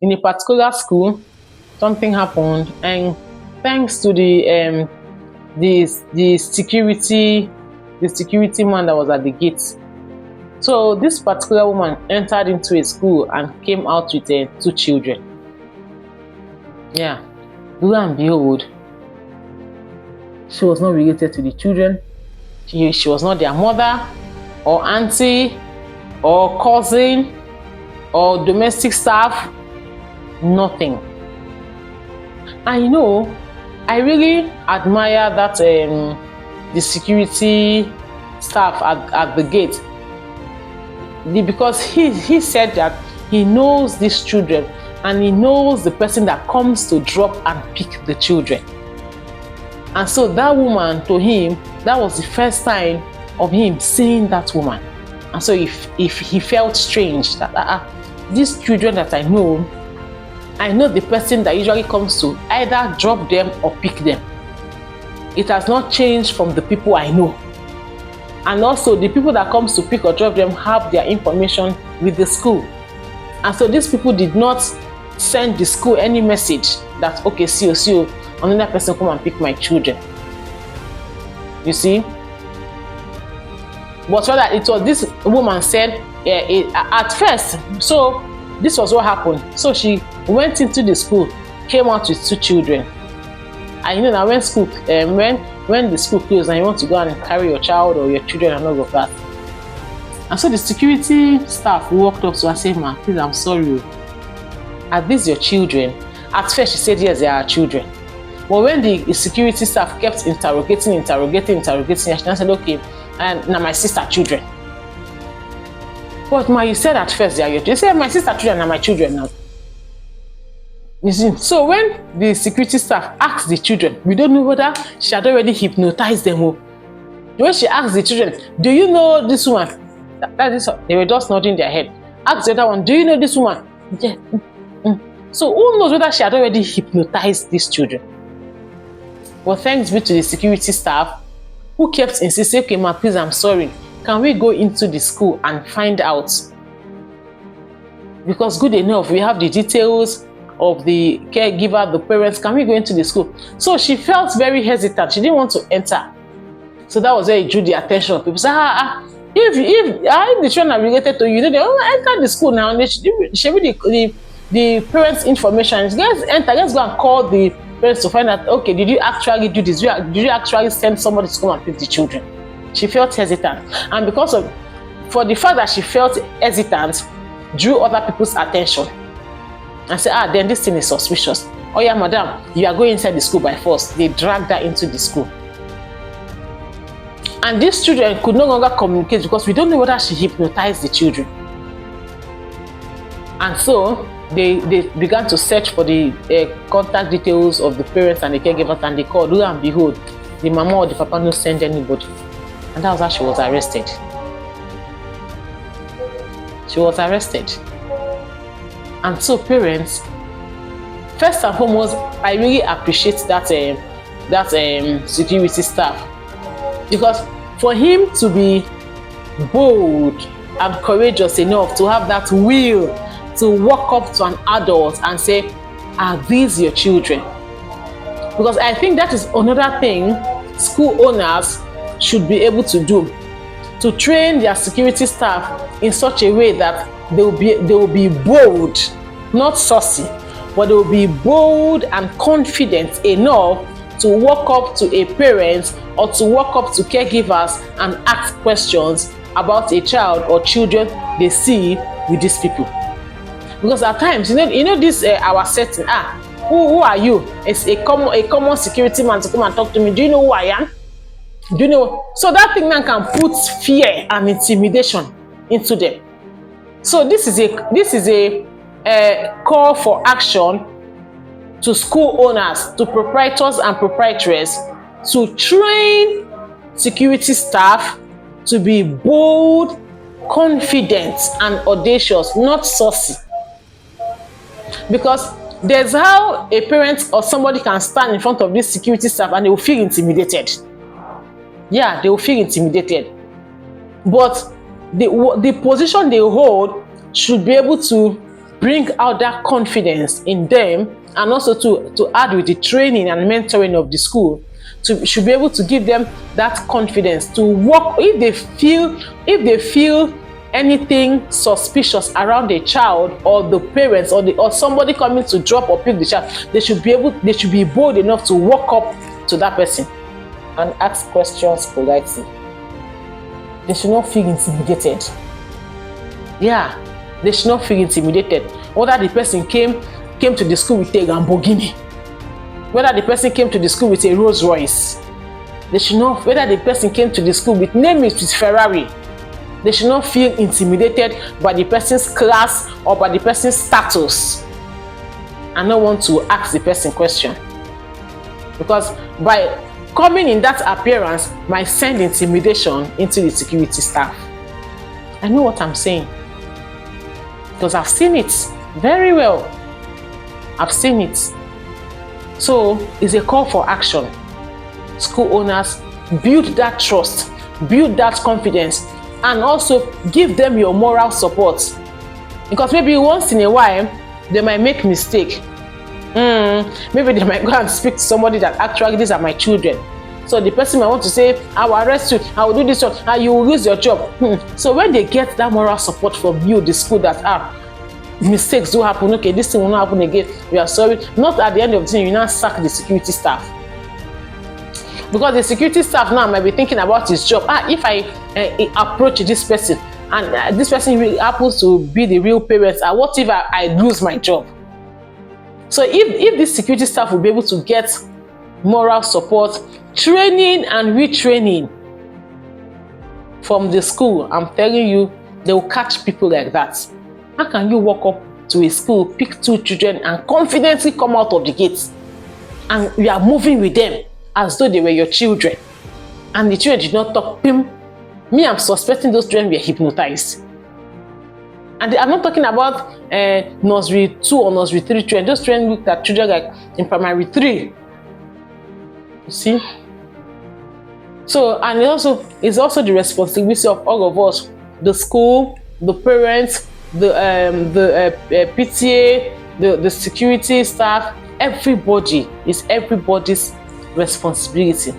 in a particular school, something happened, and thanks to the security man that was at the gate. So this particular woman entered into a school and came out with two children. Yeah, lo and behold, she was not related to the children. She was not their mother or auntie or cousin or domestic staff, nothing. And I really admire that the security staff at the gate, because he said that he knows these children and he knows the person that comes to drop and pick the children. And so that woman, to him, that was the first time of him seeing that woman. And so if he felt strange that these children that I know the person that usually comes to either drop them or pick them. It has not changed from the people I know. And also the people that comes to pick or drop them have their information with the school. And so these people did not send the school any message that, okay, see you, another person come and pick my children. You see? But rather it was this woman said at first, so this was what happened. So she went into the school, came out with two children. And now when school, when the school closed and you want to go and carry your child or your children and all of that. And so the security staff walked up to her and said, "Ma, please, I'm sorry. Are these your children?" At first she said, yes, they are children. But when the security staff kept interrogating, she said, okay, and now my sister children. But ma, you said at first they are your children. You said my sister children are my children now. You see, so when the security staff asked the children, we don't know whether she had already hypnotized them. When she asked the children, do you know this woman? They were just nodding their head. Asked the other one, do you know this woman? Yeah. So who knows whether she had already hypnotized these children? Well, thanks be to the security staff who kept insisting, okay, ma, please, I'm sorry. Can we go into the school and find out? Because good enough, we have the details of the caregiver, the parents. Can we go into the school? So she felt very hesitant. She didn't want to enter. So that was where it drew the attention. People say, if the children are related to you, they don't enter the school now. They should be the parents' information. Let's enter. Let's go and call the parents to find out, okay, did you actually do this? Did you actually send somebody to come and pick the children? She felt hesitant. And for the fact that she felt hesitant, drew other people's attention. And said, then this thing is suspicious. Oh yeah, madam, you are going inside the school by force. They dragged her into the school. And these children could no longer communicate because we don't know whether she hypnotized the children. And so they began to search for the contact details of the parents and the caregivers, and they called. Lo and behold, the mama or the papa no send anybody. And that was how she was arrested. She was arrested. And so parents, first and foremost, I really appreciate that security staff, because for him to be bold and courageous enough to have that will to walk up to an adult and say, are these your children? Because I think that is another thing school owners should be able to do, to train their security staff in such a way that they will be bold, not saucy, but they will be bold and confident enough to walk up to a parent or to walk up to caregivers and ask questions about a child or children they see with these people. Because at times, this our setting, who are you? It's a common security man to come and talk to me. Do you know who I am? Do you know? So that thing man can put fear and intimidation into them. So this is a call for action to school owners, to proprietors and proprietresses, to train security staff to be bold, confident, and audacious, not saucy. Because there's how a parent or somebody can stand in front of this security staff and they will feel intimidated. Yeah, they will feel intimidated. But the position they hold should be able to bring out that confidence in them, and also to add with the training and mentoring of the school, should be able to give them that confidence to work. If they feel anything suspicious around a child, or the parents, or somebody coming to drop or pick the child, they should be bold enough to walk up to that person and ask questions politely. They should not feel intimidated. Yeah, they should not feel intimidated. Whether the person came to the school with a Lamborghini, whether the person came to the school with a Rolls Royce, they should not. Whether the person came to the school with Ferrari, they should not feel intimidated by the person's class or by the person's status, and not want to ask the person question. Because by coming in that appearance might send intimidation into the security staff. I know what I'm saying, because I've seen it very well. I've seen it. So it's a call for action. School owners, build that trust, build that confidence, and also give them your moral support. Because maybe once in a while they might make mistake. Maybe they might go and speak to somebody that actually, these are my children. So the person might want to say, I will arrest you, I will do this one, and you will lose your job. So when they get that moral support from you, the school, that mistakes do happen, okay, this thing will not happen again, we are sorry. Not at the end of the day, you now sack the security staff. Because the security staff now might be thinking about his job. If I approach this person, and this person really happens to be the real parents, and what if I lose my job? So if this security staff will be able to get moral support, training and retraining from the school, I'm telling you, they will catch people like that. How can you walk up to a school, pick 2 children, and confidently come out of the gates, and you are moving with them as though they were your children, and the children did not talk? Me, I'm suspecting those children were hypnotized. And I'm not talking about nursery 2 or nursery 3 children. Those children looked at children like in primary 3. You see? So, and it's also the responsibility of all of us, the school, the parents, the PTA, the security staff. Everybody, is everybody's responsibility.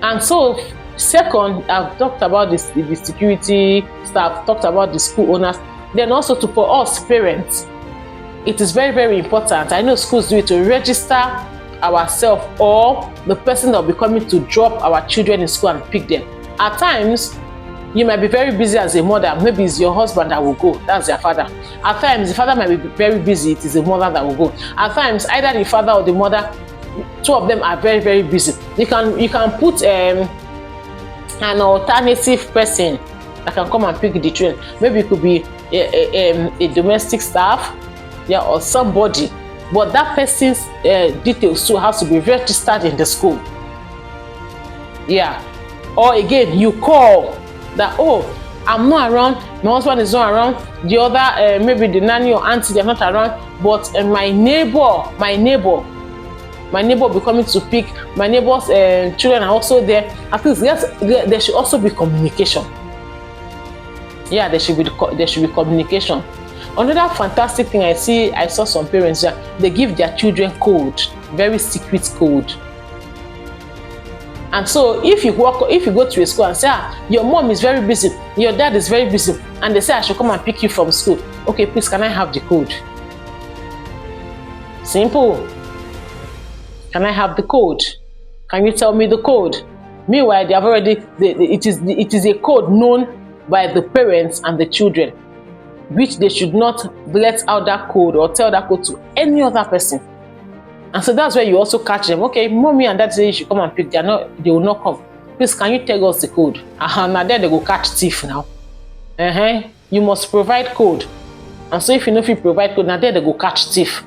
And so, second, I've talked about the security staff, talked about the school owners. Then also for us parents, it is very, very important. I know schools do it, to register ourselves or the person that will be coming to drop our children in school and pick them. At times, you might be very busy as a mother. Maybe it's your husband that will go. That's their father. At times, the father might be very busy. It is the mother that will go. At times, either the father or the mother, 2 of them are very, very busy. You can put an alternative person that can come and pick the children. Maybe it could be a domestic staff, yeah, or somebody. But that person's details too has to be registered in the school. Yeah. Or again, you call that, I'm not around, my husband is not around, the other, maybe the nanny or auntie, they're not around, but my neighbor will be coming to pick. My neighbor's children are also there. At least there should also be communication. Yeah, there should be communication. Another fantastic thing I saw some parents, they give their children code, very secret code. And so if you go to a school and say, your mom is very busy, your dad is very busy, and they say I should come and pick you from school, okay, please, can I have the code? Simple. Can I have the code? Can you tell me the code? Meanwhile, they have already, it is a code known by the parents and the children, which they should not let out that code or tell that code to any other person. And so that's where you also catch them. Okay, mommy and dad say you should come and pick. They will not come. Please, can you tell us the code? Now then they go catch thief now. You must provide code. And so if you know if you provide code, now then they go catch thief.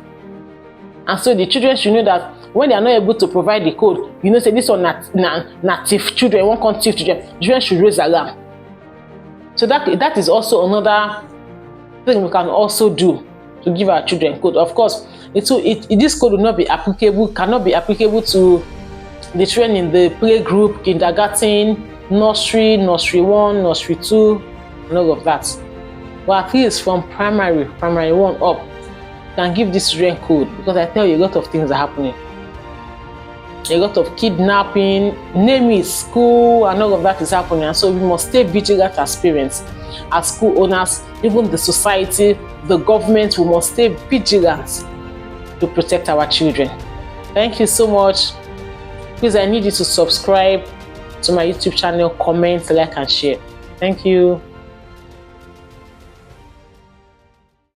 And so the children should know that when they are not able to provide the code, say this one not thief children, one can't thief children. Children should raise alarm. So that is also another thing we can also do to give our children code. Of course, this code will not be applicable, cannot be applicable to the children in the playgroup, kindergarten, nursery 1, nursery 2, and all of that. But at least from primary one up, can give this children code, because I tell you, a lot of things are happening. A lot of kidnapping, name it, school, and all of that is happening. And so we must stay vigilant as parents, as school owners, even the society, the government. We must stay vigilant to protect our children. Thank you so much. Please, I need you to subscribe to my YouTube channel, comment, like, and share. Thank you.